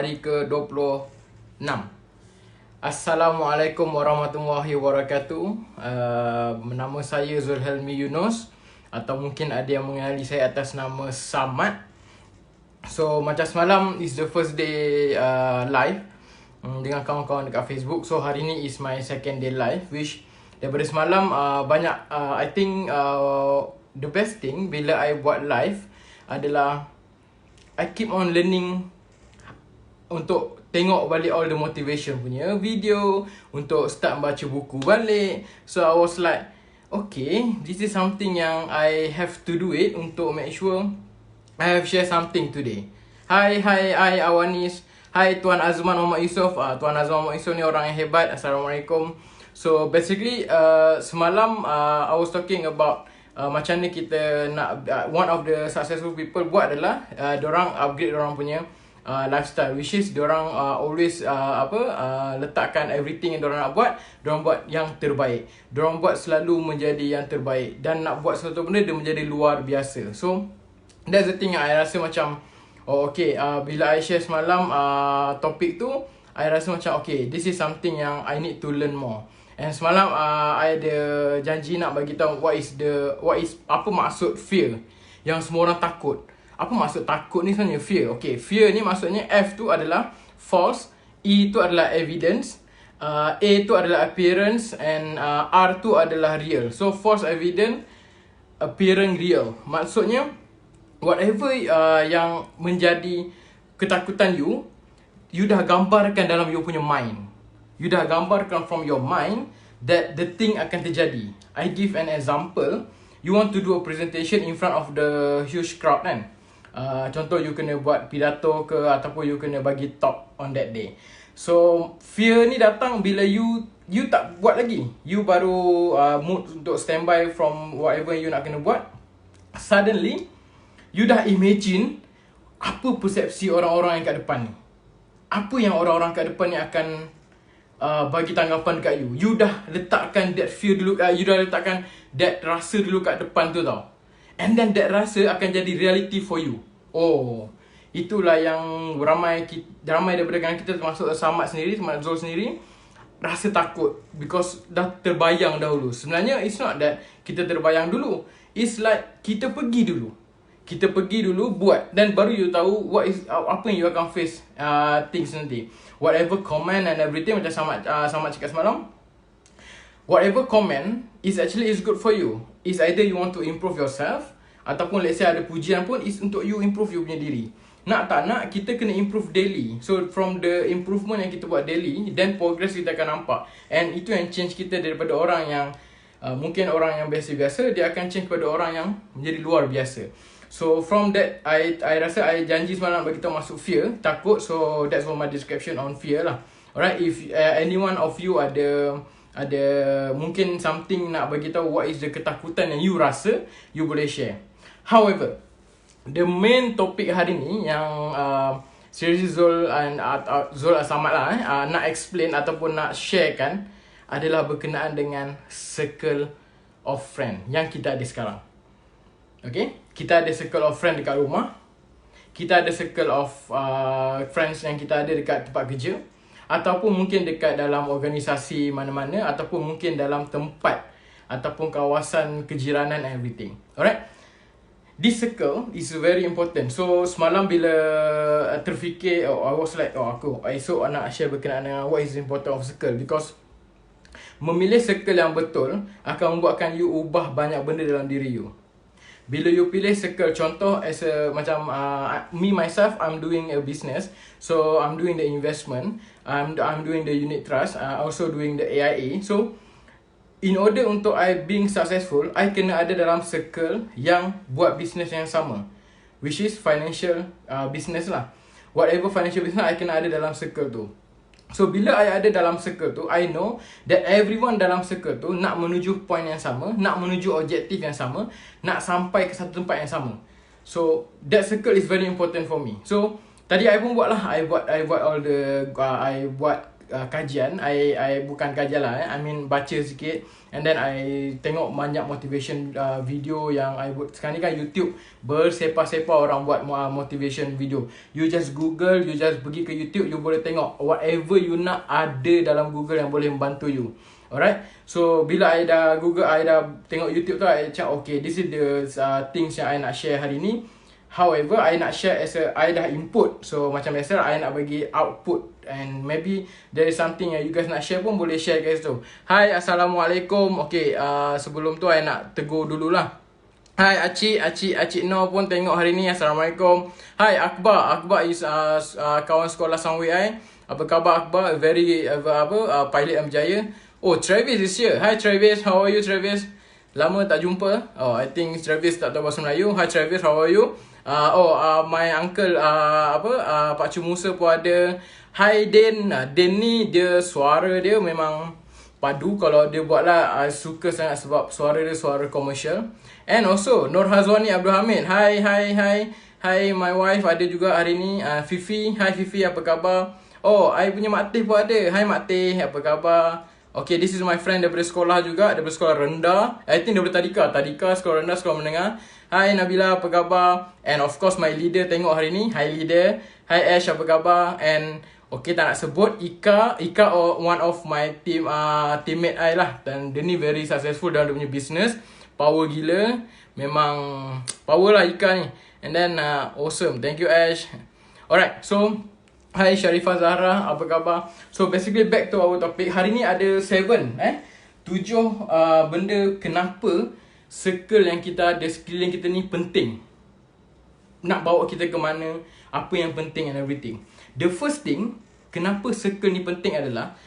Hari ke-26. Assalamualaikum warahmatullahi wabarakatuh. Nama saya Zulhelmi Yunus, atau mungkin ada yang mengenali saya atas nama Samad. So macam semalam is the first day live dengan kawan-kawan dekat Facebook. So hari ni is my second day live, which daripada semalam banyak I think the best thing bila I buat live adalah I keep on learning untuk tengok balik all the motivation punya video, untuk start baca buku balik. So I was like, okay, this is something yang I have to do it untuk make sure I have share something today. Hai Awanis. Hai Tuan Azman Muhammad Yusof. Tuan Azman Muhammad Yusof ni orang yang hebat. Assalamualaikum. So basically semalam I was talking about macam ni kita nak one of the successful people buat adalah diorang upgrade diorang punya lifestyle, which is diorang always letakkan everything yang diorang nak buat, diorang buat yang terbaik. Diorang buat selalu menjadi yang terbaik dan nak buat sesuatu benda dia menjadi luar biasa. So that's the thing yang I rasa macam bila I share semalam topik tu, I rasa macam this is something yang I need to learn more. And semalam I ada janji nak bagi tahu what is apa maksud fear yang semua orang takut. Apa maksud takut ni sebenarnya? Fear. Fear ni maksudnya F tu adalah false, E tu adalah evidence, A tu adalah appearance, and R tu adalah real. So false, evident, appearing, real. Maksudnya whatever yang menjadi ketakutan you dah gambarkan dalam you punya mind. You dah gambarkan from your mind that the thing akan terjadi. I give an example. You want to do a presentation in front of the huge crowd kan? Contoh you kena buat pidato ke, ataupun you kena bagi talk on that day. So fear ni datang bila you tak buat lagi. You baru mood untuk standby from whatever you nak kena buat. Suddenly you dah imagine apa persepsi orang-orang yang kat depan ni. Apa yang orang-orang kat depan ni akan bagi tanggapan dekat you. You dah letakkan that fear dulu, you dah letakkan that rasa dulu kat depan tu tau. And then that rasa akan jadi reality for you. Itulah yang ramai daripada kalangan kita, termasuk Samad sendiri, termasuk Zul sendiri, rasa takut because dah terbayang dahulu. Sebenarnya it's not that kita terbayang dulu. It's like kita pergi dulu. Kita pergi dulu buat, dan baru you tahu apa yang you akan face things nanti. Whatever comment and everything, macam Samad cakap semalam, whatever comment is good for you. It's either you want to improve yourself, ataupun let's say ada pujian pun is untuk you improve you punya diri. Nak tak nak, kita kena improve daily. So from the improvement yang kita buat daily, then progress kita akan nampak. And itu yang change kita daripada orang yang mungkin orang yang biasa-biasa, dia akan change kepada orang yang menjadi luar biasa. So from that, I rasa I janji semalam bagi tahu masuk fear, takut. So that's for my description on fear lah. Alright, if anyone of you ada mungkin something nak bagi tahu what is the ketakutan yang you rasa, you boleh share. However, the main topik hari ni yang Seri Zul and Zul Samad lah nak explain ataupun nak share kan, adalah berkenaan dengan circle of friend yang kita ada sekarang. Kita ada circle of friend dekat rumah. Kita ada circle of friends yang kita ada dekat tempat kerja, ataupun mungkin dekat dalam organisasi mana-mana, ataupun mungkin dalam tempat ataupun kawasan kejiranan and everything. Alright, this circle is very important. So semalam bila terfikir, I was like, aku esok nak share berkenaan dengan what is important of circle, because memilih circle yang betul akan membuatkan you ubah banyak benda dalam diri you. Bila you pilih circle, contoh macam me myself, I'm doing a business, so I'm doing the investment, I'm doing the unit trust, also doing the AIA. So in order untuk I being successful, I kena ada dalam circle yang buat business yang sama, which is financial business lah. Whatever financial business, I kena ada dalam circle tu. So bila I ada dalam circle tu, I know that everyone dalam circle tu nak menuju point yang sama, nak menuju objektif yang sama, nak sampai ke satu tempat yang sama. So that circle is very important for me. So tadi I pun buat lah, I buat all the I buat kajian. I bukan kajian lah, I mean baca sikit. And then I tengok banyak motivation video yang I buat. Sekarang ni kan YouTube bersepah-sepah orang buat motivation video. You just Google, you just pergi ke YouTube, you boleh tengok whatever you nak ada dalam Google yang boleh membantu you. Alright, so bila I dah Google, I dah tengok YouTube tu, I cakap okay, this is the things yang I nak share hari ni. However, I nak share as I dah input. So macam biasa, I nak bagi output. And maybe there is something yang you guys nak share pun boleh share guys tu. Hai, Assalamualaikum. Okay, sebelum tu I nak tegur dululah. Hai Acik No pun tengok hari ni. Assalamualaikum. Hai Akbar. Akbar is kawan sekolah Sunway I. Apa khabar Akbar? Very pilot Amjaya. Oh, Travis is here. Hi Travis, how are you Travis? Lama tak jumpa. Oh, I think Travis tak tahu bahasa Melayu. Hi Travis, how are you? My uncle Pak Cu Musa pun ada. Hi Den. Den ni dia suara dia memang padu kalau dia buat lah. I suka sangat sebab suara dia suara komersial. And also Nur Hazwani Abdul Hamid. Hi my wife ada juga hari ni. Fifi. Hi Fifi, apa khabar? Oh, I punya Mak Teh pun ada. Hi Mak Teh, apa khabar? Okay, this is my friend daripada sekolah juga. Daripada sekolah rendah. I think daripada Tadika, sekolah rendah, sekolah menengah. Hi Nabila, apa khabar? And of course my leader tengok hari ni. Hi leader. Hi Ash, apa khabar? And okay, tak nak sebut Ika one of my teammate I lah. Dan dia ni very successful dalam dia punya business. Power gila. Memang power lah Ika ni. And then awesome. Thank you Ash. Alright, so hi Sharifah Zahra, apa khabar? So basically back to our topic. Hari ni ada 7 benda kenapa circle yang kita ada sekeliling kita ni penting. Nak bawa kita ke mana, apa yang penting and everything. The first thing, kenapa circle ni penting adalah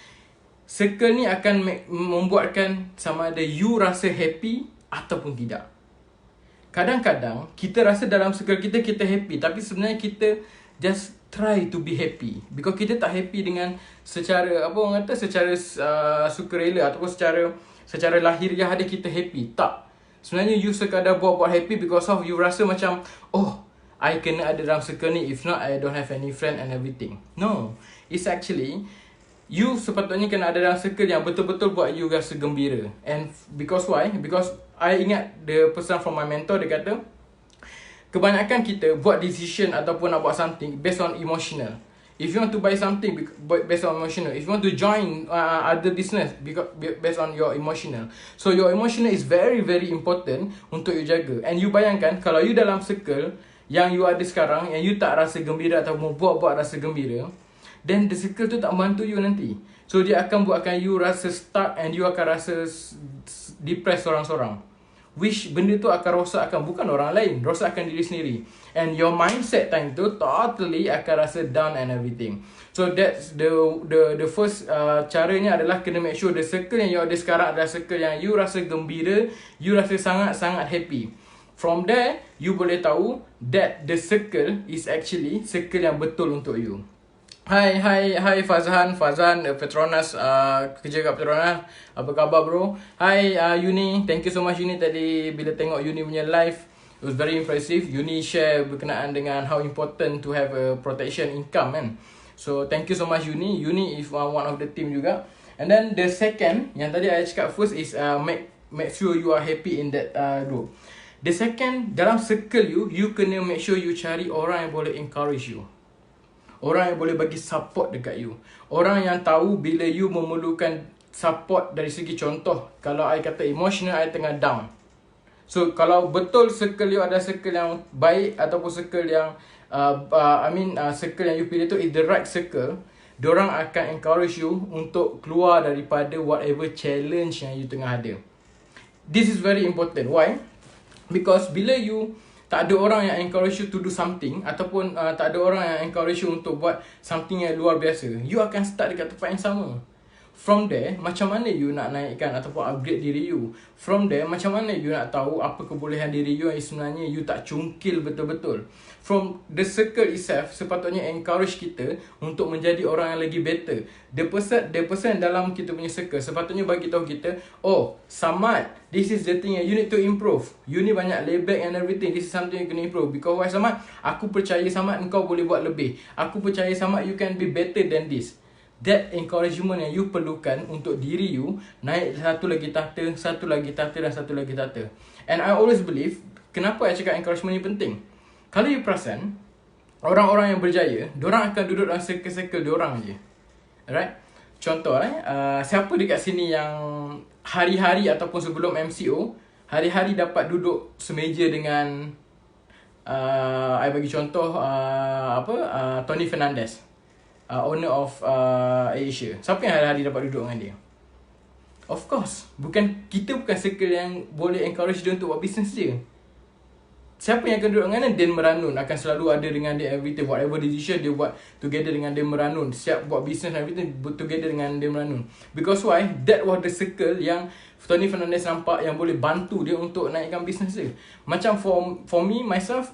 circle ni akan membuatkan sama ada you rasa happy ataupun tidak. Kadang-kadang kita rasa dalam circle kita happy, tapi sebenarnya kita just try to be happy because kita tak happy dengan secara secara sukarela ataupun secara lahiriah ada kita happy. Tak. Sebenarnya you sekadar buat happy because of you rasa macam I kena ada dalam circle ni, if not I don't have any friend and everything. No, it's actually you sepatutnya kena ada dalam circle yang betul-betul buat you rasa gembira. And because why? Because I ingat the person from my mentor, dia kata kebanyakan kita buat decision ataupun nak buat something based on emotional. If you want to buy something based on emotional, if you want to join other business based on your emotional. So your emotional is very very important untuk you jaga. And you bayangkan kalau you dalam circle yang you ada sekarang, yang you tak rasa gembira ataupun buat rasa gembira, then the circle tu tak membantu you nanti. So dia akan buatkan you rasa stuck and you akan rasa depressed sorang-sorang. Which benda tu akan rosakkan bukan orang lain, rosakkan diri sendiri. And your mindset time tu totally akan rasa down and everything. So that's the first caranya adalah kena make sure the circle yang you ada sekarang adalah circle yang you rasa gembira, you rasa sangat-sangat happy. From there, you boleh tahu that the circle is actually circle yang betul untuk you. Hai Fazhan Petronas, kerja kat Petronas. Apa khabar bro? Hai Uni, thank you so much Uni tadi bila tengok Uni punya live. It was very impressive. Uni share berkenaan dengan how important to have a protection income kan. So thank you so much Uni. Uni is one of the team juga. And then the second, yang tadi I cakap first is make sure you are happy in that group. The second, dalam circle you kena make sure you cari orang yang boleh encourage you. Orang yang boleh bagi support dekat you. Orang yang tahu bila you memerlukan support dari segi contoh. Kalau I kata emotional, I tengah down. So, kalau betul circle you ada circle yang baik ataupun circle yang circle yang you pilih tu is the right circle, diorang akan encourage you untuk keluar daripada whatever challenge yang you tengah ada. This is very important. Why? Because bila you tak ada orang yang encourage you to do something ataupun tak ada orang yang encourage you untuk buat something yang luar biasa, you akan start dekat tempat yang sama. From there, macam mana you nak naikkan ataupun upgrade diri you? From there, macam mana you nak tahu apa kebolehan diri you yang sebenarnya you tak cungkil betul-betul? From the circle itself, sepatutnya encourage kita untuk menjadi orang yang lagi better. The person dalam kita punya circle sepatutnya bagi tahu kita, oh, Samad, this is the thing you need to improve. You ni banyak layback and everything. This is something you can improve. Because why Samad? Aku percaya Samad, engkau boleh buat lebih. Aku percaya Samad, you can be better than this. that encouragement yang you perlukan untuk diri you naik satu lagi tahta, satu lagi tahta dan satu lagi tahta. And I always believe, kenapa I cakap encouragement ni penting? Kalau you perasan, orang-orang yang berjaya, diorang akan duduk dalam circle-circle diorang je. Alright? Contoh siapa dekat sini yang hari-hari ataupun sebelum MCO, hari-hari dapat duduk semeja dengan I bagi contoh Tony Fernandez, owner of Asia. Siapa yang hari-hari dapat duduk dengan dia? Of course, kita bukan circle yang boleh encourage dia untuk buat business dia. Siapa yang akan duduk dengan dia? Dan Meranun akan selalu ada dengan dia everything. Whatever decision dia buat together dengan Dan Meranun. Siap buat business and everything together dengan Dan Meranun. Because why? That was the circle yang Tony Fernandez nampak yang boleh bantu dia untuk naikkan business dia. Macam for me, myself,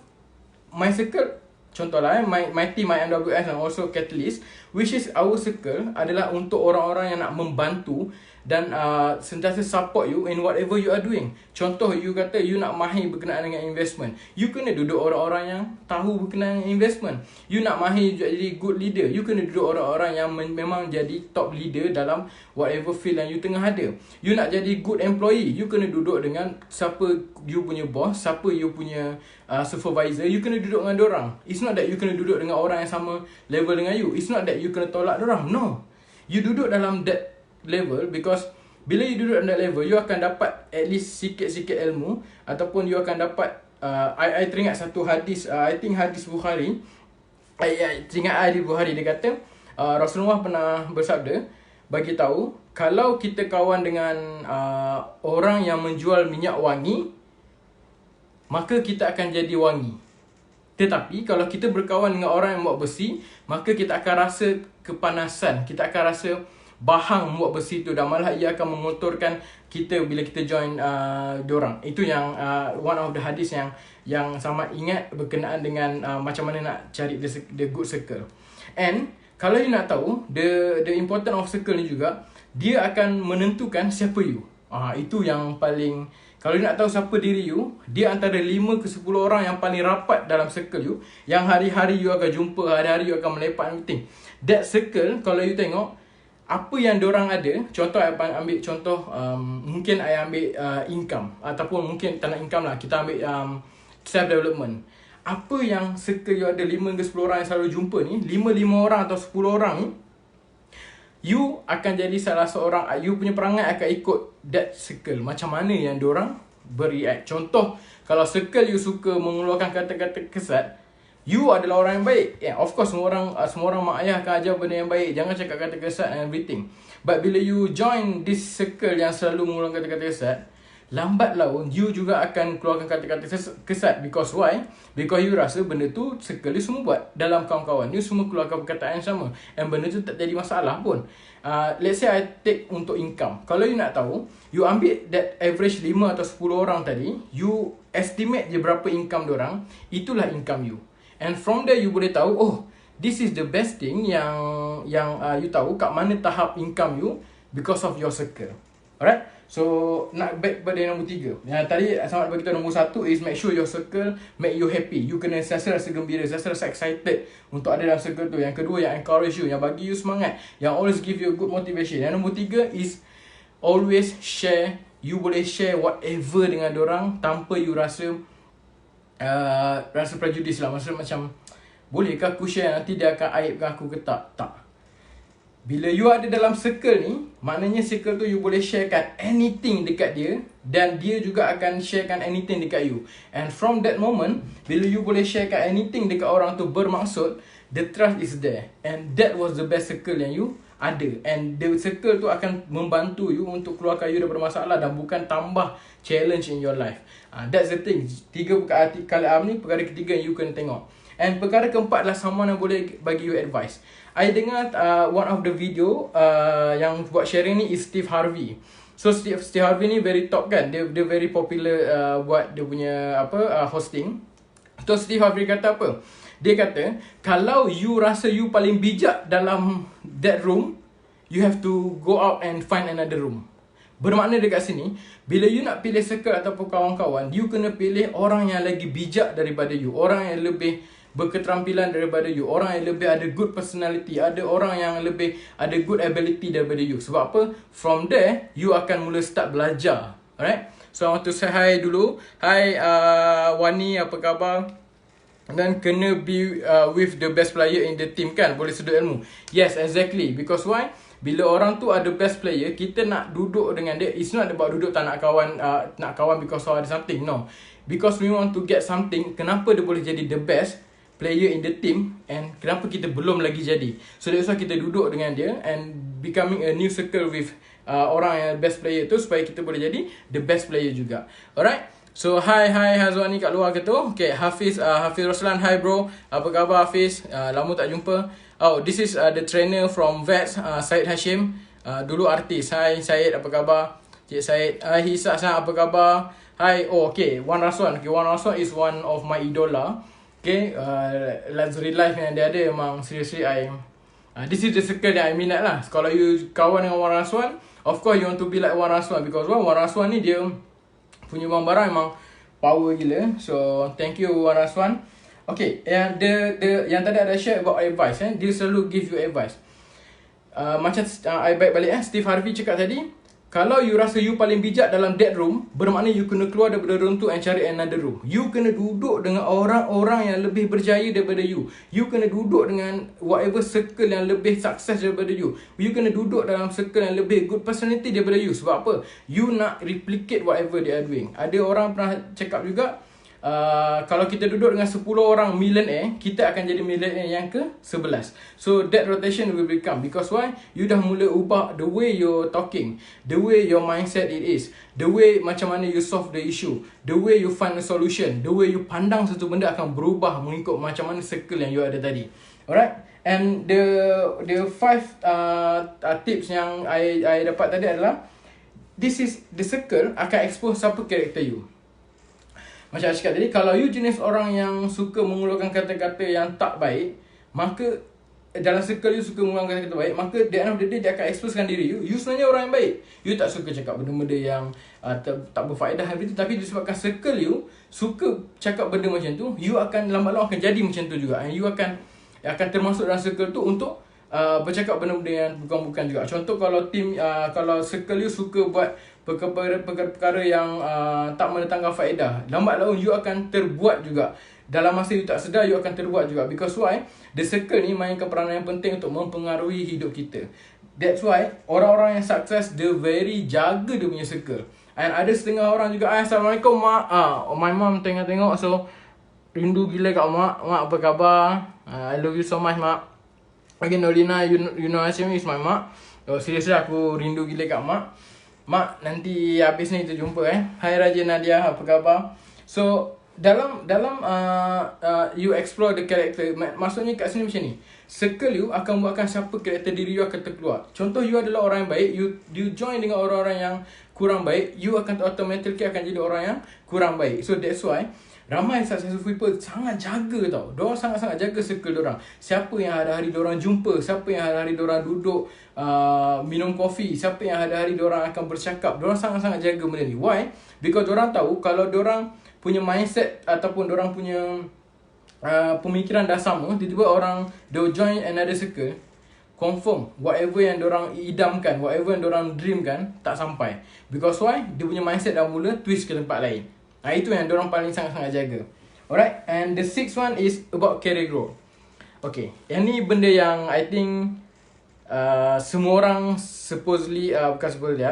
my circle, contohlah my team, my MWS and also Catalyst, which is our circle adalah untuk orang-orang yang nak membantu dan sentiasa support you in whatever you are doing. Contoh, you kata you nak mahir berkenaan dengan investment, you kena duduk orang-orang yang tahu berkenaan dengan investment. You nak mahir jadi good leader, you kena duduk orang-orang yang memang jadi top leader dalam whatever field yang you tengah ada. You nak jadi good employee, you kena duduk dengan siapa you punya boss, siapa you punya supervisor, you kena duduk dengan dorang. It's not that you kena duduk dengan orang yang sama level dengan you. It's not that you kena tolak dorang. No, you duduk dalam that level because bila you duduk dalam that level, you akan dapat at least sikit-sikit ilmu ataupun you akan dapat I teringat satu hadis, I think hadis Bukhari. Teringat hadis Bukhari, dia kata Rasulullah pernah bersabda, bagi tahu kalau kita kawan dengan orang yang menjual minyak wangi, maka kita akan jadi wangi. Tetapi kalau kita berkawan dengan orang yang buat besi, maka kita akan rasa kepanasan, kita akan rasa bahang buat besi tu, dan malah ia akan mengotorkan kita bila kita join diorang. Itu yang one of the hadis yang sangat ingat berkenaan dengan macam mana nak cari the good circle. And kalau you nak tahu the important of circle ni juga, dia akan menentukan siapa you. Itu yang paling, kalau you nak tahu siapa diri you, dia antara 5 ke 10 orang yang paling rapat dalam circle you, yang hari-hari you akan jumpa, hari-hari you akan melepak everything. That circle, kalau you tengok apa yang diorang ada, contoh I ambil contoh, mungkin I ambil income, ataupun mungkin tak nak income lah, kita ambil self-development. Apa yang circle you ada 5 ke 10 orang yang selalu jumpa ni, 5 orang atau 10 orang ni, you akan jadi salah seorang, you punya perangai akan ikut that circle. Macam mana yang diorang bereact. Contoh, kalau circle you suka mengeluarkan kata-kata kesat, you adalah orang yang baik. Of course, semua orang mak ayah akan ajar benda yang baik. Jangan cakap kata kesat and everything. But bila you join this circle yang selalu mengeluarkan kata-kata kesat, lambat laun you juga akan keluarkan kata-kata kesat. Because why? Because you rasa benda tu circle you semua buat. Dalam kawan-kawan you semua keluarkan perkataan yang sama, and benda tu tak jadi masalah pun. Let's say I take untuk income. Kalau you nak tahu, you ambil that average 5 atau 10 orang tadi, you estimate je berapa income diorang, itulah income you. And from there you boleh tahu, oh, this is the best thing yang you tahu kat mana tahap income you because of your circle. Alright? So, nak back pada nombor 3. Yang tadi Samad bagi tahu nombor 1 is make sure your circle make you happy. You kena sentiasa rasa gembira, sentiasa rasa excited untuk ada dalam circle tu. Yang kedua, yang encourage you, yang bagi you semangat, yang always give you good motivation. Yang nombor 3 is always share. You boleh share whatever dengan dorang tanpa you rasa prejudis lah. Maksudnya macam, bolehkah aku share, nanti dia akan aibkan aku ke tak? Tak. Bila you ada dalam circle ni, maknanya circle tu you boleh sharekan anything dekat dia, dan dia juga akan sharekan anything dekat you. And from that moment, bila you boleh sharekan anything dekat orang tu, bermaksud the trust is there. And that was the best circle yang you ada. And the circle tu akan membantu you untuk keluarkan you daripada masalah, dan bukan tambah challenge in your life. That's the thing. 3 perkara ni, perkara ketiga yang you kena tengok. And perkara keempat adalah someone yang boleh bagi you advice. I dengar one of the video yang buat sharing ni is Steve Harvey. So Steve Harvey ni very top kan. Dia very popular buat dia punya hosting. So Steve Harvey kata apa? Dia kata, kalau you rasa you paling bijak dalam that room, you have to go out and find another room. Bermakna dekat sini, bila you nak pilih circle ataupun kawan-kawan, you kena pilih orang yang lagi bijak daripada you, orang yang lebih berketerampilan daripada you, orang yang lebih ada good personality, ada orang yang lebih ada good ability daripada you. Sebab apa? From there, you akan mula start belajar. Alright? So I want to say hi dulu. Hi Wani, apa khabar? Dan kena be with the best player in the team kan, boleh sudut ilmu. Yes, exactly. Because why? Bila orang tu ada best player, kita nak duduk dengan dia. It's not about duduk tak nak kawan because ada something. No. Because we want to get something. Kenapa dia boleh jadi the best player in the team, and kenapa kita belum lagi jadi. So that's why kita duduk dengan dia and becoming a new circle with orang yang best player tu, supaya kita boleh jadi the best player juga. Alright. So hi Hazwani kat luar ke tu. Okay, Hafiz Roslan, hi bro. Apa khabar Hafiz? Lama tak jumpa. Oh, this is the trainer from VETS, Syed Hashim. Dulu artis. Hi Syed, apa khabar? Cik Syed. Hi Hisak, apa khabar? Hi. Oh, okay, Wan Raswan. Okay, Wan Raswan is one of my idola. Okay, luxury life yang dia ada memang seriously this is the circle that I minat lah. Kalau you kawan dengan Wan Raswan, of course you want to be like Wan Raswan, because Wan Raswan ni dia punya barang memang power gila. So thank you Wan Raswan. Okay, yang yang tadi ada share about advice, dia selalu give you advice. Macam I baik balik Steve Harvey cakap tadi, kalau you rasa you paling bijak dalam that room, bermakna you kena keluar daripada room tu and cari another room. You kena duduk dengan orang-orang yang lebih berjaya daripada you. You kena duduk dengan whatever circle yang lebih sukses daripada you. You kena duduk dalam circle yang lebih good personality daripada you. Sebab apa? You nak replicate whatever they are doing. Ada orang pernah cakap juga, kalau kita duduk dengan 10 orang millionaire, kita akan jadi millionaire yang ke-11. So that rotation will become. Because why? You dah mula ubah the way you're talking, the way your mindset it is, the way macam mana you solve the issue, the way you find a solution, the way you pandang satu benda akan berubah mengikut macam mana circle yang you ada tadi. Alright? And the 5 tips yang I dapat tadi adalah, this is the circle akan expose siapa karakter you. Macam saya cakap tadi, kalau you jenis orang yang suka mengeluarkan kata-kata yang tak baik, maka dalam circle you suka mengeluarkan kata-kata baik, maka the end of the day dia akan exposekan diri you. You sebenarnya orang yang baik. You tak suka cakap benda-benda yang tak berfaedah hari tu, tapi disebabkan circle you suka cakap benda macam tu, you akan lambat-lambat akan jadi macam tu juga. And you akan termasuk dalam circle tu untuk bercakap benda-benda yang bukan-bukan juga. Contoh kalau kalau circle you suka buat perkara-perkara yang tak mendatangkan faedah, lambat laun you akan terbuat juga. Dalam masa you tak sedar, you akan terbuat juga. Because why? The circle ni mainkan peranan yang penting untuk mempengaruhi hidup kita. That's why orang-orang yang sukses, dia very jaga dia punya circle. And ada setengah orang juga, Assalamualaikum mak. My mom tengok-tengok, so rindu gila kat mak. Mak apa khabar? I love you so much mak. Okay, Nolina, you know Hashim is my mak. Seriously aku rindu gila kat mak. Mak, nanti habis ni kita jumpa Hai Raja Nadia, apa khabar? So dalam you explore the character, maksudnya kat sini macam ni, circle you akan buatkan siapa karakter diri you akan terkeluar. Contoh you adalah orang yang baik, you join dengan orang-orang yang kurang baik, you akan automatically akan jadi orang yang kurang baik. So that's why ramai successful people sangat jaga tau. Diorang sangat-sangat jaga circle diorang. Siapa yang hari-hari diorang jumpa, siapa yang hari-hari diorang duduk minum kopi, siapa yang hari-hari diorang akan bercakap. Diorang sangat-sangat jaga benda ni. Why? Because diorang tahu kalau diorang punya mindset ataupun diorang punya pemikiran dah sama, tiba-tiba orang dia join another circle, confirm whatever yang diorang idamkan, whatever yang diorang dreamkan tak sampai. Because why? Dia punya mindset dah mula twist ke tempat lain. Itu yang diorang paling sangat-sangat jaga. Alright, and the sixth one is about career growth. Okay, yang ni benda yang I think semua orang supposedly,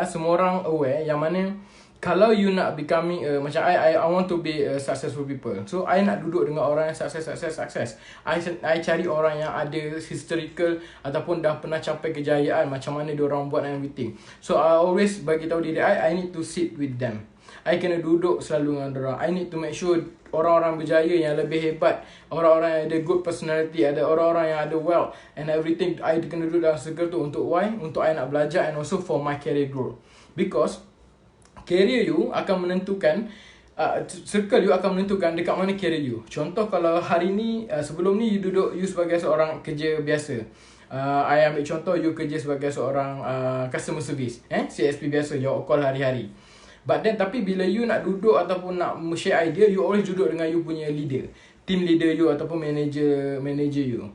semua orang aware, yang mana kalau you nak becoming macam I want to be a successful people. So I nak duduk dengan orang yang success. I cari orang yang ada historical ataupun dah pernah capai kejayaan, macam mana diorang buat and everything. So I always bagi tahu diri I need to sit with them. I kena duduk selalu dengan diorang. I need to make sure orang-orang berjaya yang lebih hebat, orang-orang yang ada good personality, ada orang-orang yang ada wealth and everything, I kena duduk dalam circle tu. Untuk why? Untuk I nak belajar and also for my career growth. Because career you akan menentukan, circle you akan menentukan dekat mana career you. Contoh kalau hari ni, sebelum ni you duduk, you sebagai seorang kerja biasa. I ambil contoh you kerja sebagai seorang customer service, CSP biasa, your call hari-hari. But then, tapi bila you nak duduk ataupun nak share idea, you always duduk dengan you punya leader. team leader you ataupun manager you.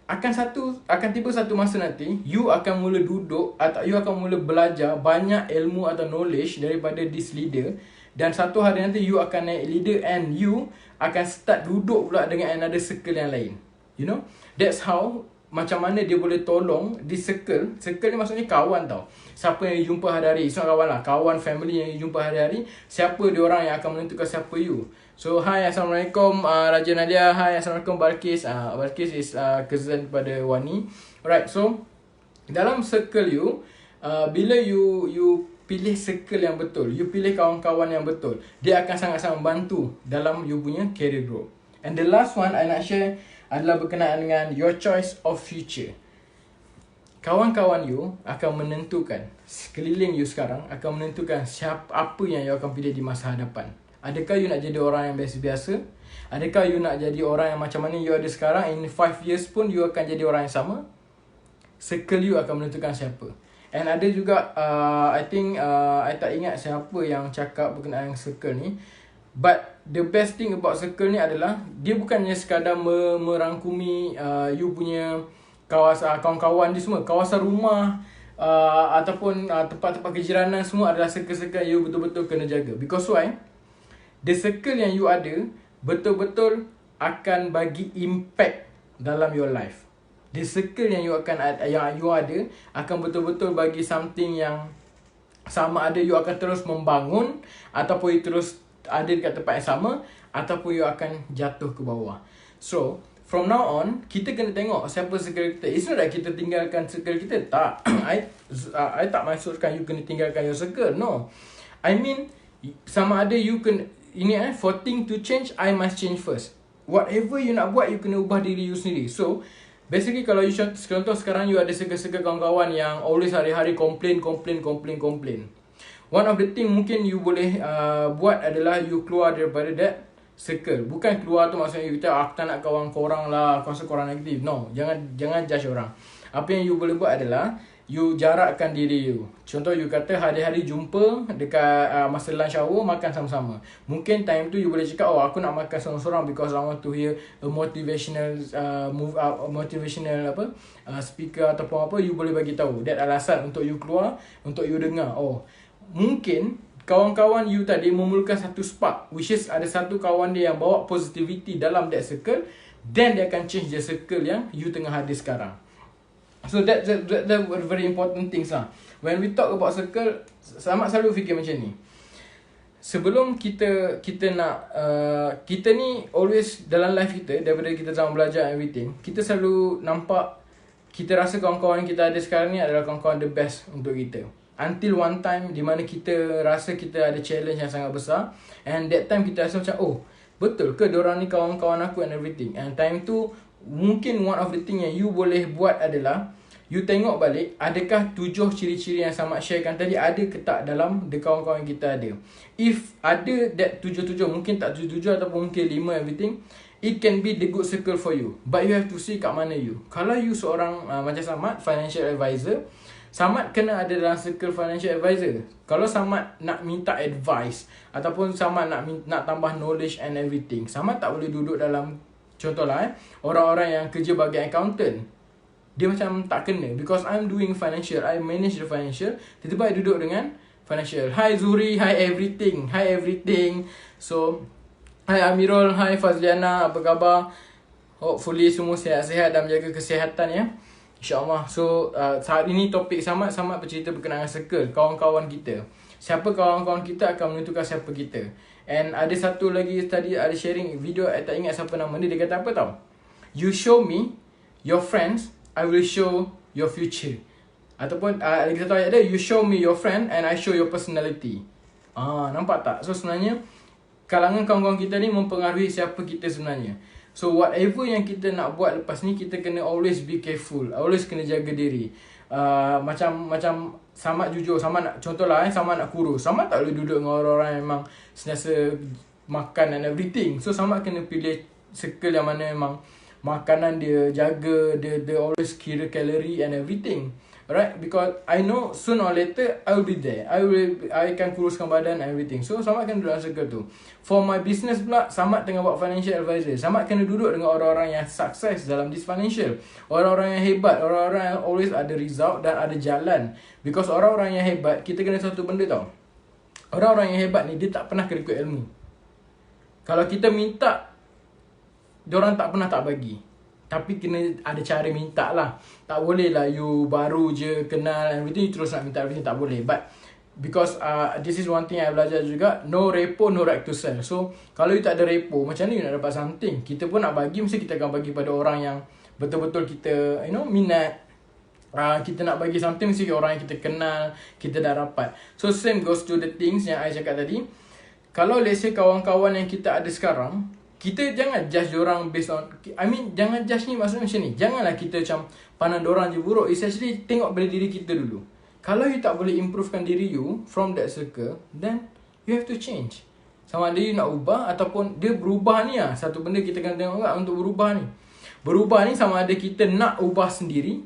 Akan tiba satu masa nanti, you akan mula duduk atau you akan mula belajar banyak ilmu atau knowledge daripada this leader, dan satu hari nanti you akan naik leader and you akan start duduk pula dengan another circle yang lain. You know, that's how macam mana dia boleh tolong di circle ni maksudnya kawan tau. Siapa yang you jumpa hari-hari, it's not kawan lah, kawan, family yang you jumpa hari-hari, siapa dia orang yang akan menentukan siapa you. So hi, Assalamualaikum Raja Nadia. Hi, Assalamualaikum Balkis. Balkis is cousin pada Wani. Alright, so dalam circle you, bila you pilih circle yang betul, you pilih kawan-kawan yang betul, dia akan sangat-sangat membantu dalam you punya career growth. And the last one I nak share adalah berkenaan dengan your choice of future. Kawan-kawan you akan menentukan, sekeliling you sekarang akan menentukan apa yang you akan pilih di masa hadapan. Adakah you nak jadi orang yang biasa-biasa? Adakah you nak jadi orang yang macam mana you ada sekarang? In 5 years pun you akan jadi orang yang sama? Circle you akan menentukan siapa. And ada juga, I think, I tak ingat siapa yang cakap berkenaan circle ni. But the best thing about circle ni adalah, dia bukannya sekadar merangkumi you punya kawan-kawan di semua. Kawasan rumah, ataupun tempat-tempat kejiranan, semua adalah circle-circle you betul-betul kena jaga. Because why? The circle yang you ada betul-betul akan bagi impact dalam your life. The circle yang you ada akan betul-betul bagi something yang sama ada you akan terus membangun, ataupun you terus ada dekat tempat yang sama, ataupun you akan jatuh ke bawah. So from now on, kita kena tengok siapa circle kita. It's not that kita tinggalkan circle kita. Tak. I tak maksudkan you kena tinggalkan your circle. No. I mean, sama ada you kena, for thing to change, I must change first. Whatever you nak buat, you kena ubah diri you sendiri. So basically, kalau you contoh sekarang you ada circle-circle kawan-kawan yang always hari-hari complain. One of the thing mungkin you boleh buat adalah you keluar daripada that circle. Bukan keluar tu maksudnya you kata, aku tak nak kawan korang lah, aku rasa korang negatif. No, jangan judge orang. Apa yang you boleh buat adalah you jarakkan diri you. Contoh you kata hari-hari jumpa dekat masa lunch hour, makan sama-sama. Mungkin time tu you boleh cakap, oh aku nak makan seorang-seorang because I want to hear a motivational speaker ataupun apa. You boleh bagi tahu that alasan untuk you keluar, untuk you dengar. Oh, mungkin kawan-kawan you tadi memerlukan satu spark, which is ada satu kawan dia yang bawa positivity dalam that circle, then dia akan change the circle yang you tengah ada sekarang. So that very important things lah. When we talk about circle, Selamat selalu fikir macam ni. Sebelum kita nak kita ni always dalam life kita, daripada kita zaman belajar everything, kita selalu nampak, kita rasa kawan-kawan yang kita ada sekarang ni adalah kawan-kawan the best untuk kita. Until one time di mana kita rasa kita ada challenge yang sangat besar, and that time kita rasa macam, oh betul ke diorang ni kawan-kawan aku and everything. And time tu mungkin one of the thing yang you boleh buat adalah you tengok balik, adakah 7 ciri-ciri yang Samad sharekan tadi ada ke tak dalam the kawan-kawan yang kita ada. If ada that 7, mungkin tak 7 ataupun mungkin 5 everything, it can be the good circle for you. But you have to see kat mana you. Kalau you seorang macam Samad, financial advisor, Samad kena ada dalam circle financial advisor. Kalau Samad nak minta advice ataupun Samad nak tambah knowledge and everything, Samad tak boleh duduk dalam, contohlah orang-orang yang kerja bagi accountant. Dia macam tak kena, because I'm doing financial, I manage the financial. Tiba-tiba I duduk dengan financial. Hi Zuri, hi everything. So, hi Amirul, hi Fazliana, apa khabar? Hopefully semua sihat-sihat dan menjaga kesihatan ya, InsyaAllah. So, saat ini topik Samad bercerita berkenaan circle, kawan-kawan kita. Siapa kawan-kawan kita akan menentukan siapa kita. And ada satu lagi tadi, ada sharing video, I tak ingat siapa nama dia kata apa tau? You show me your friends, I will show your future. Ataupun lagi satu ayat dia, you show me your friend and I show your personality. Nampak tak? So sebenarnya kalangan kawan-kawan kita ni mempengaruhi siapa kita sebenarnya. So whatever yang kita nak buat lepas ni, kita kena always be careful, always kena jaga diri. Macam Samad jujur, Samad nak, contohlah Samad nak kurus, Samad tak boleh duduk dengan orang-orang yang memang sentiasa makan and everything. So Samad kena pilih circle yang mana memang makanan dia jaga, dia always kira kalori and everything. Alright, because I know soon or later I will be there. I akan kuruskan badan and everything. So Samad kena duduk dalam circle tu. For my business pula, Samad tengah buat financial advisor. Samad kena duduk dengan orang-orang yang sukses dalam this financial. Orang-orang yang hebat, orang-orang yang always ada result dan ada jalan. Because orang-orang yang hebat, kita kena satu benda tau. Orang-orang yang hebat ni, dia tak pernah kena ikut ilmu. Kalau kita minta, diorang tak pernah tak bagi. Tapi kena ada cara minta lah. Tak boleh lah you baru je kenal everything, you terus nak minta everything, tak boleh. But because this is one thing I belajar juga, no repo, no right to sell. So kalau you tak ada repo, macam mana you nak dapat something? Kita pun nak bagi, mesti kita akan bagi pada orang yang betul-betul kita minat. Kita nak bagi something, mesti orang yang kita kenal, kita dah rapat. So same goes to the things yang I cakap tadi. Kalau let's say kawan-kawan yang kita ada sekarang, kita jangan judge diorang based on, jangan judge ni maksudnya macam ni. Janganlah kita macam pandang diorang je buruk. It's actually tengok pada diri kita dulu. Kalau you tak boleh improvekan diri you from that circle, then you have to change. Sama ada you nak ubah ataupun dia berubah ni lah. Satu benda kita kena tengok kan untuk berubah ni. Berubah ni sama ada kita nak ubah sendiri,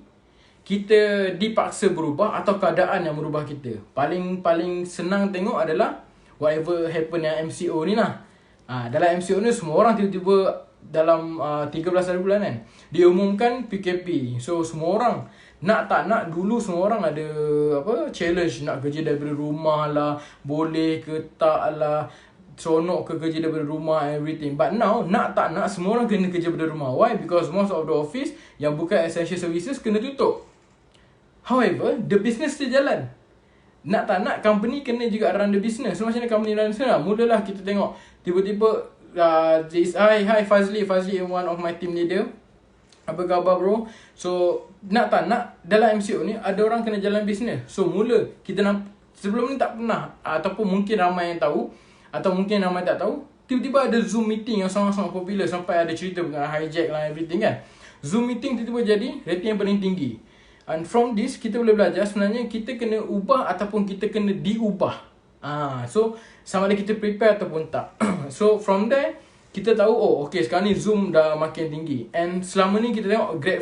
kita dipaksa berubah, atau keadaan yang merubah kita. Paling senang tengok adalah whatever happen yang MCO ni lah. Dalam MCO ni semua orang tiba-tiba dalam 13 hari bulan kan, diumumkan PKP. So semua orang nak tak nak, dulu semua orang ada challenge nak kerja daripada rumah lah, boleh ke tak lah, seronok ke kerja daripada rumah, everything. But now nak tak nak semua orang kena kerja daripada rumah. Why? Because most of the office yang bukan essential services kena tutup. However, the business still jalan. Nak tak nak, company kena juga run the business. So macam mana company run the business lah? Mulalah kita tengok tiba-tiba Hi Fazli, one of my team leader. Apa khabar bro? So nak tak nak, dalam MCO ni ada orang kena jalan business. So mula kita sebelum ni tak pernah, ataupun mungkin ramai yang tahu, atau mungkin ramai tak tahu, tiba-tiba ada Zoom meeting yang sangat-sangat popular. Sampai ada cerita dengan hijack lah everything kan. Zoom meeting tiba-tiba jadi rating yang paling tinggi. And from this kita boleh belajar sebenarnya kita kena ubah ataupun kita kena diubah. So sama ada kita prepare ataupun tak. So from there kita tahu, okay sekarang ni Zoom dah makin tinggi. And selama ni kita tengok Grab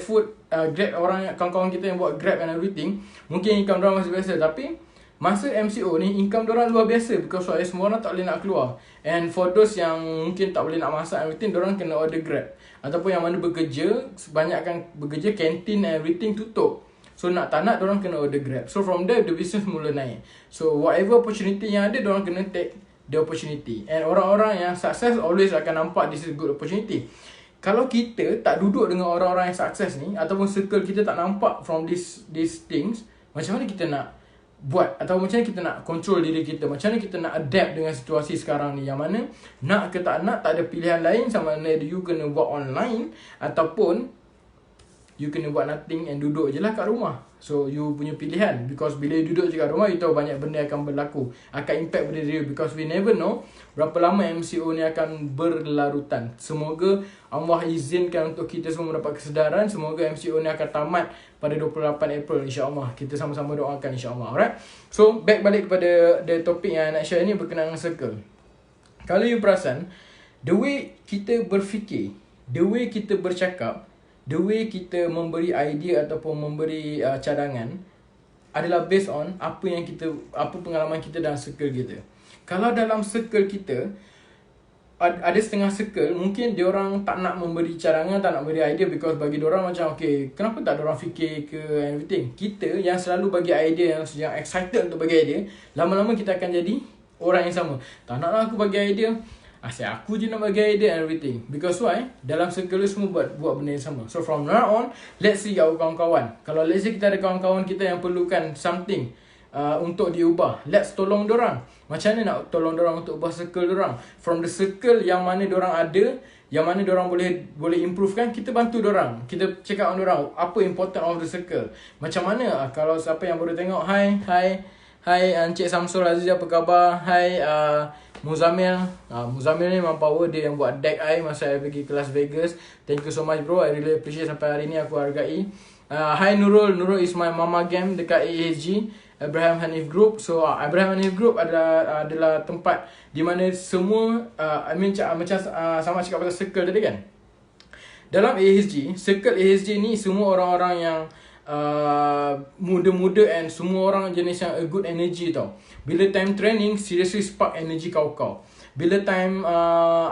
orang, kawan-kawan kita yang buat Grab and everything, mungkin income diorang masih biasa, tapi masa MCO ni income diorang luar biasa. Because semua orang tak boleh nak keluar. And for those yang mungkin tak boleh nak masak everything, diorang kena order Grab. Ataupun yang mana bekerja, sebanyakkan bekerja, kantin and everything tutup. So nak tak nak, diorang kena order Grab. So from there, the business mula naik. So whatever opportunity yang ada, diorang kena take the opportunity. And orang-orang yang sukses always akan nampak this is good opportunity. Kalau kita tak duduk dengan orang-orang yang sukses ni, ataupun circle kita tak nampak from these things, macam mana kita nak buat? Atau macam mana kita nak control diri kita? Macam mana kita nak adapt dengan situasi sekarang ni? Yang mana nak ke tak nak, tak ada pilihan lain. Sama ada you kena buat online, ataupun you kena buat nothing and duduk je lah kat rumah. So you punya pilihan. Because bila you duduk je kat rumah, you tahu banyak benda akan berlaku, akan impact pada diri you. Because we never know berapa lama MCO ni akan berlarutan. Semoga Allah izinkan untuk kita semua mendapat kesedaran. Semoga MCO ni akan tamat pada 28 April insyaAllah. Kita sama-sama doakan insyaAllah. Alright. So back balik kepada the topik yang nak share ni berkenaan dengan circle. Kalau you perasan, the way kita berfikir, the way kita bercakap, the way kita memberi idea ataupun memberi cadangan adalah based on apa pengalaman kita dalam circle kita. Kalau dalam circle kita ada setengah circle, mungkin diorang tak nak memberi cadangan, tak nak beri idea, because bagi diorang macam okay, kenapa tak diorang fikir ke everything. Kita yang selalu bagi idea, yang excited untuk bagi idea, lama-lama kita akan jadi orang yang sama. Tak naklah aku bagi idea, asyik aku je nak bagi idea and everything. Because why? Dalam circle semua buat benda yang sama. So from now on, let's see our kawan-kawan. Kalau let's say kita ada kawan-kawan kita yang perlukan something untuk diubah, let's tolong dorang. Macam mana nak tolong dorang untuk ubah circle dorang? From the circle yang mana dorang ada, yang mana dorang boleh improvekan, kita bantu dorang. Kita cakap dengan dorang apa important of the circle. Macam mana kalau siapa yang baru tengok, Hai Encik Samsul Aziz, apa khabar? Hai Muzamil. Muzamil ni memang power. Dia yang buat deck I masa I pergi ke Las Vegas. Thank you so much bro, I really appreciate. Sampai hari ni aku hargai. Hai Nurul is my mama game dekat ASG, Abraham Hanif Group. So Abraham Hanif Group adalah tempat di mana semua macam sama cakap pasal circle tadi kan. Dalam ASG, circle ASG ni semua orang-orang yang muda-muda and semua orang jenis yang a good energy tau. Bila time training, seriously spark energy kau-kau. Bila time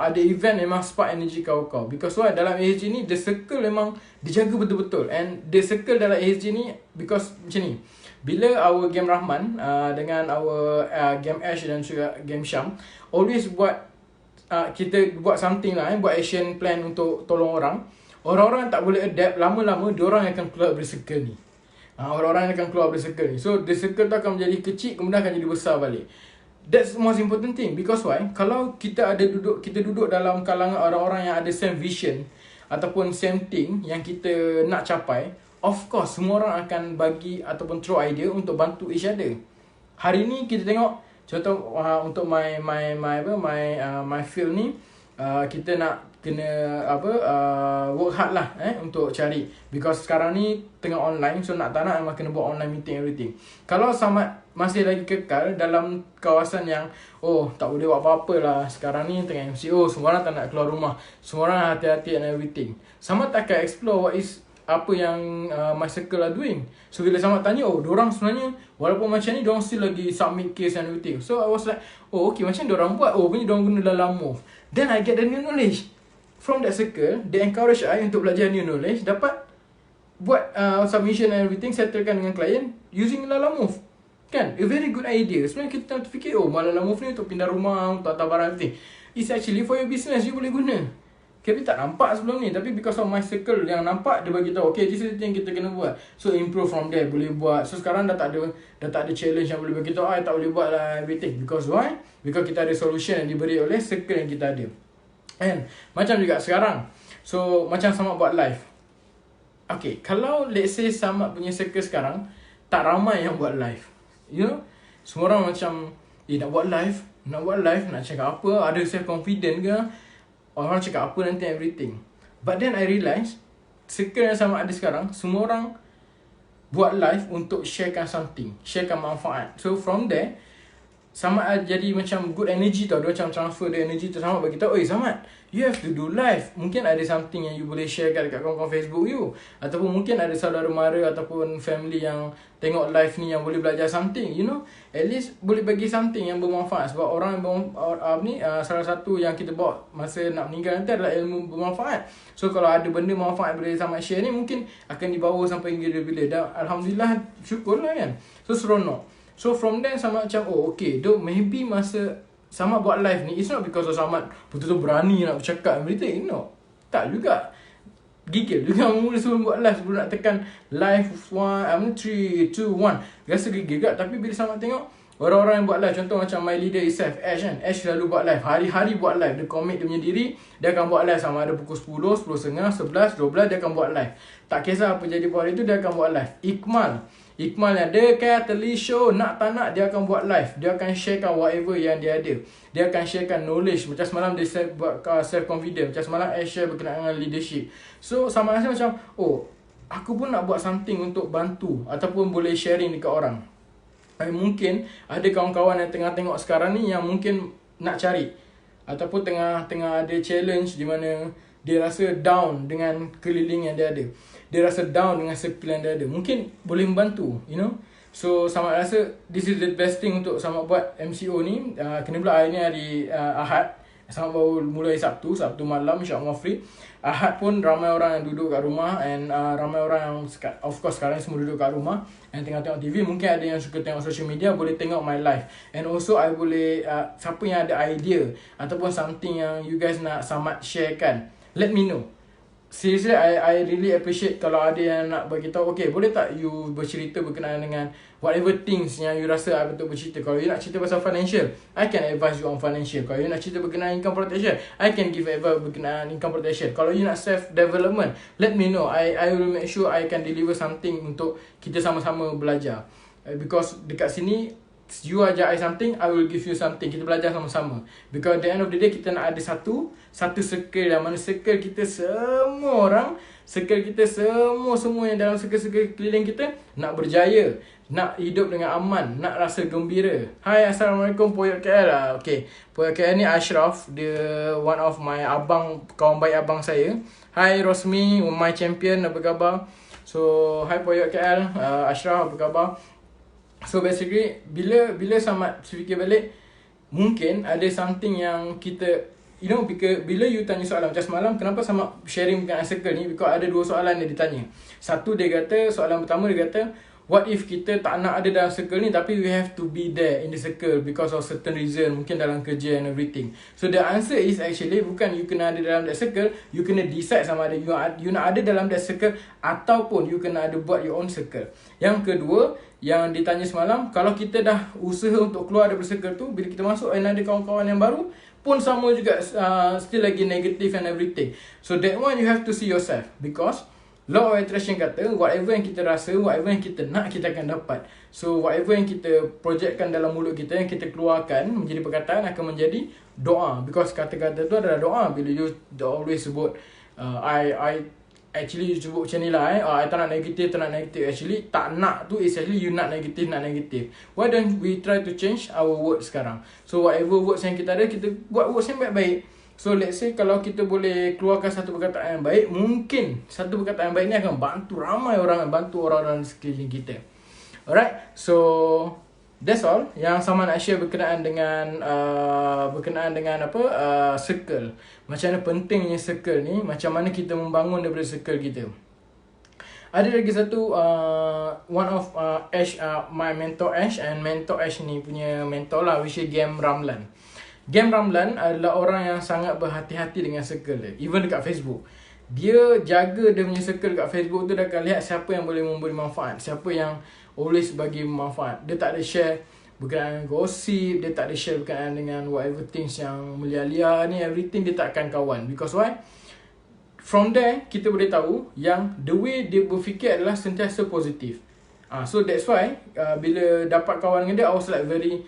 ada event, memang spark energy kau-kau. Because why? Dalam AHG ni, the circle memang dijaga betul-betul. And the circle dalam AHG ni, because macam ni, bila our game Rahman dengan our game Ash dan juga game Syam always buat kita buat something lah, buat action plan untuk tolong orang. Orang-orang tak boleh adapt, lama-lama diorang akan keluar dari circle ni. Orang-orang akan keluar dari circle ni. So the circle tu akan menjadi kecil, kemudian akan jadi besar balik. That's the most important thing. Because why? Kalau kita duduk dalam kalangan orang-orang yang ada same vision ataupun same thing yang kita nak capai, of course semua orang akan bagi ataupun throw idea untuk bantu each other. Hari ni kita tengok contoh untuk my field ni, kita nak kena work hard lah untuk cari, because sekarang ni tengah online, so nak tak nak memang kena buat online meeting everything. Kalau Samad masih lagi kekal dalam kawasan yang tak boleh buat apa-apa lah, sekarang ni tengah MCO, semua orang tak nak keluar rumah, semua orang hati-hati and everything, Samad tak akan explore what is apa yang my circle are doing. So bila Samad tanya, diorang sebenarnya walaupun macam ni, diorang still lagi submit case and everything. So I was like, okay, macam diorang buat, punya diorang guna dalam move. Then I get the new knowledge from that circle. They encourage I untuk belajar new knowledge, dapat buat submission and everything, settlekan dengan klien using Lala Move. Kan? A very good idea. Sebenarnya kita fikir, Lala Move ni untuk pindah rumah, untuk hantar barang everything. It's actually for your business, you boleh guna. Tapi tak nampak sebelum ni, tapi because of my circle yang nampak, dia bagi tahu, okay, this is the thing kita kena buat. So improve from there, boleh buat. So sekarang dah tak ada challenge yang boleh bagi tahu, tak boleh buat lah everything. Because why? Because kita ada solution yang diberi oleh circle yang kita ada. And macam juga sekarang, so macam Samad buat live. Okay, kalau let's say Samad punya circle sekarang tak ramai yang buat live, you know, semua orang macam nak buat live, nak cakap apa, ada self confident ke, orang cakap apa nanti everything. But then I realise circle yang Samad ada sekarang, semua orang buat live untuk sharekan something, sharekan manfaat. So from there, Samad jadi macam good energy tau. Dia macam transfer the energy tu. Samad bagi tahu, Samad, you have to do live. Mungkin ada something yang you boleh share dekat kawan-kawan Facebook you, ataupun mungkin ada saudara mara ataupun family yang tengok live ni yang boleh belajar something, you know. At least boleh bagi something yang bermanfaat. Sebab orang yang salah satu yang kita bawa masa nak meninggal nanti adalah ilmu bermanfaat. So kalau ada benda manfaat boleh Samad share ni, mungkin akan dibawa sampai hingga bila. Dan Alhamdulillah, syukurlah kan. So seronok. So from then Samad macam, okay, maybe masa Samad buat live ni, it's not because of Samad betul-betul berani nak bercakap everything, no. Tak juga. Gigil juga mula sebelum buat live, sebelum nak tekan live 3, 2, 1, rasa gigil juga. Tapi bila Samad tengok orang-orang yang buat live, contoh macam my leader itself, Ash kan, Ash selalu buat live, hari-hari buat live. Dia commit dia punya diri, dia akan buat live sama ada pukul 10, 10.30, 11, 12, dia akan buat live. Tak kisah apa jadi pada itu, dia akan buat live. Ikmal yang dia catalyst show, nak tak nak, dia akan buat live. Dia akan sharekan whatever yang dia ada. Dia akan sharekan knowledge. Macam semalam dia buat self-confidence. Macam semalam Ash share berkenaan dengan leadership. So sama rasa macam, aku pun nak buat something untuk bantu ataupun boleh sharing dekat orang. Mungkin ada kawan-kawan yang tengah tengok sekarang ni yang mungkin nak cari ataupun tengah ada challenge di mana dia rasa down dengan keliling yang dia ada. Dia rasa down dengan circle yang dia ada. Mungkin boleh membantu, you know. So Samad rasa this is the best thing untuk Samad buat MCO ni. Kena pula hari ni hari Ahad. Samad baru mulai Sabtu malam, insyaAllah free. Ahad pun ramai orang yang duduk kat rumah, and ramai orang yang of course sekarang semua duduk kat rumah and tengah tengok TV. Mungkin ada yang suka tengok social media, boleh tengok my live. And also I boleh, siapa yang ada idea ataupun something yang you guys nak Samad sharekan, let me know. Seriously, I really appreciate kalau ada yang nak bagi tahu, okay, boleh tak you bercerita berkenaan dengan whatever things yang you rasa I betul bercerita. Kalau you nak cerita pasal financial, I can advise you on financial. Kalau you nak cerita berkenaan income protection, I can give advice berkenaan income protection. Kalau you nak self development, let me know. I will make sure I can deliver something untuk kita sama-sama belajar. Because dekat sini, you ajar I something, I will give you something. Kita belajar sama-sama. Because at the end of the day, kita nak ada satu circle yang mana circle kita semua orang, circle kita semua yang dalam circle keliling kita nak berjaya, nak hidup dengan aman, nak rasa gembira. Hai, Assalamualaikum Poyok KL. Okay, Poyok KL ni Ashraf, dia one of my abang, kawan baik abang saya. Hai Rosmi, my champion, apa khabar? So hi Poyok KL, Ashraf, apa khabar? So basically bila Samad fikir balik, mungkin ada something yang kita, you know, bila you tanya soalan macam semalam, kenapa Samad sharing dengan circle ni, because ada dua soalan yang ditanya. Satu, dia kata, soalan pertama dia kata, what if kita tak nak ada dalam circle ni tapi we have to be there in the circle because of certain reason, mungkin dalam kerja and everything. So the answer is actually bukan you kena ada dalam that circle, you kena decide sama ada you nak ada dalam that circle ataupun you kena ada buat your own circle. Yang kedua, yang ditanya semalam, kalau kita dah usaha untuk keluar daripada circle tu, bila kita masuk and ada kawan-kawan yang baru pun sama juga, still lagi negative and everything. So that one you have to see yourself, because Law of Attraction kata, whatever yang kita rasa, whatever yang kita nak, kita akan dapat. So, whatever yang kita projectkan dalam mulut kita, yang kita keluarkan menjadi perkataan, akan menjadi doa. Because kata-kata tu adalah doa. Bila you always sebut, actually you sebut macam ni lah, I tak nak negatif. Actually, tak nak tu is actually you nak negatif. Why don't we try to change our words sekarang? So, whatever words yang kita ada, kita buat words yang baik-baik. So let's say kalau kita boleh keluarkan satu perkataan yang baik, mungkin satu perkataan yang baik ni akan bantu ramai orang, bantu orang-orang di sekeliling kita. Alright, so that's all yang sama nak share berkenaan dengan circle. Macam mana pentingnya circle ni, macam mana kita membangun daripada circle kita. Ada lagi satu, one of Ash, my mentor Ash, and mentor Ash ni punya mentor lah, which is Game Ramlan. Game Ramlan adalah orang yang sangat berhati-hati dengan circle dia. Even dekat Facebook, dia jaga dia punya circle dekat Facebook tu. Dia akan lihat siapa yang boleh memberi manfaat, siapa yang always bagi manfaat. Dia tak ada share berkenaan dengan gosip, dia tak ada share berkenaan dengan whatever things yang melia-lia ni, everything dia tak akan kawan. Because why? From there, kita boleh tahu yang the way dia berfikir adalah sentiasa positif. So that's why bila dapat kawan dengan dia, I was like very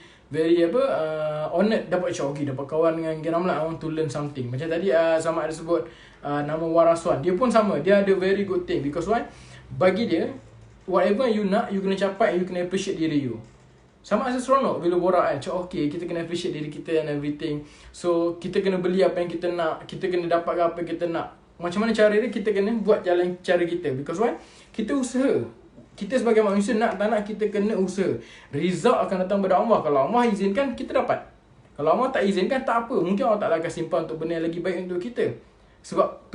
honored dapat dapat kawan dengan Game Ramlan. I want to learn something. Macam tadi sama ada sebut nama Waraswan, dia pun sama, dia ada very good thing. Because why? Bagi dia, whatever you nak, you kena capai, you kena appreciate diri you. Sama ada seronok bila borak okay, kita kena appreciate diri kita and everything. So kita kena beli apa yang kita nak, kita kena dapat apa yang kita nak. Macam mana cara dia, kita kena buat jalan cara kita. Because why? Kita usaha. Kita sebagai manusia, nak tak nak, kita kena usaha. Result akan datang pada Allah. Kalau Allah izinkan, kita dapat. Kalau Allah tak izinkan, tak apa. Mungkin Allah Ta'ala akan simpan untuk benda yang lagi baik untuk kita. Sebab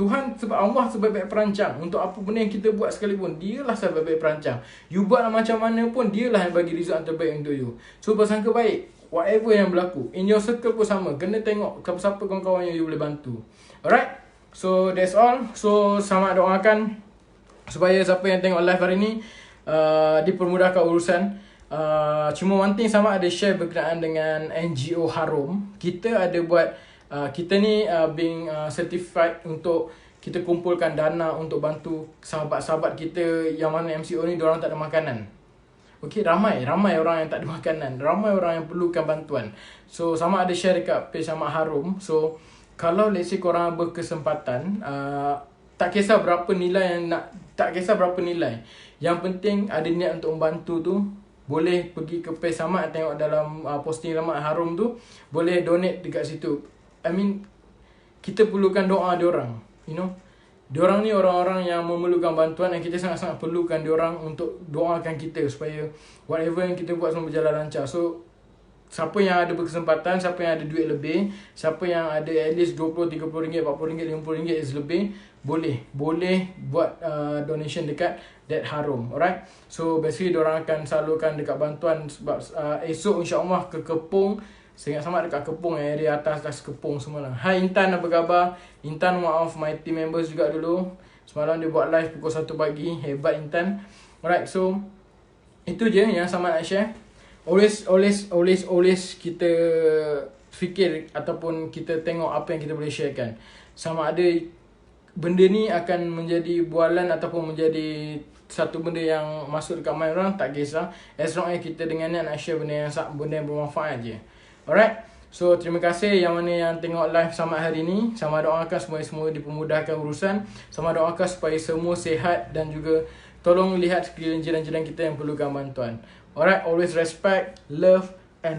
Allah sebaik-baik perancang. Untuk apa benda yang kita buat sekalipun, Dialah sebaik-baik perancang. You buat macam mana pun, Dialah yang bagi result yang terbaik untuk you. So bersangka baik, whatever yang berlaku. In your circle pun sama. Kena tengok siapa kawan-kawan yang you boleh bantu. Alright? So that's all. So selamat doakan supaya siapa yang tengok live hari ni dipermudahkan urusan. Cuma one thing sama ada share berkenaan dengan NGO Harum. Kita ada buat, kita ni being certified untuk kita kumpulkan dana untuk bantu sahabat-sahabat kita yang mana MCO ni diorang tak ada makanan. Okay, ramai orang yang tak ada makanan, ramai orang yang perlukan bantuan. So sama ada share dekat page sama Harum. So kalau let's say korang berkesempatan, tak kisah berapa nilai yang nak, tak kisah berapa nilai, yang penting ada niat untuk membantu tu, boleh pergi ke page Samad, tengok dalam posting Samad Harum tu, boleh donate dekat situ. I mean, kita perlukan doa diorang, you know. Diorang ni orang-orang yang memerlukan bantuan, dan kita sangat-sangat perlukan diorang untuk doakan kita supaya whatever yang kita buat semua berjalan lancar. So siapa yang ada berkesempatan, siapa yang ada duit lebih, siapa yang ada at least RM20, RM30, RM40, RM50 is lebih, boleh buat donation dekat that Harum. Alright, so basically diorang akan salurkan dekat bantuan. Sebab esok insyaAllah ke Kepung, seingat sama dekat Kepung, area atas Kepung semua lah. Hai Intan, apa khabar? Intan one of my team members juga dulu. Semalam dia buat live pukul 1 pagi. Hebat Intan. Alright, so itu je yang sama nak share. Always kita fikir ataupun kita tengok apa yang kita boleh sharekan. Sama ada benda ni akan menjadi bualan ataupun menjadi satu benda yang masuk dekat mind orang, tak kisah. As long as kita dengan niat nak share benda yang bermanfaat je. Alright, so terima kasih yang mana yang tengok live Samad hari ni. Sama doakan semua dipermudahkan urusan. Sama doakan supaya semua sihat, dan juga tolong lihat sekeliling jiran-jiran kita yang perlukan bantuan. Alright, always respect, love and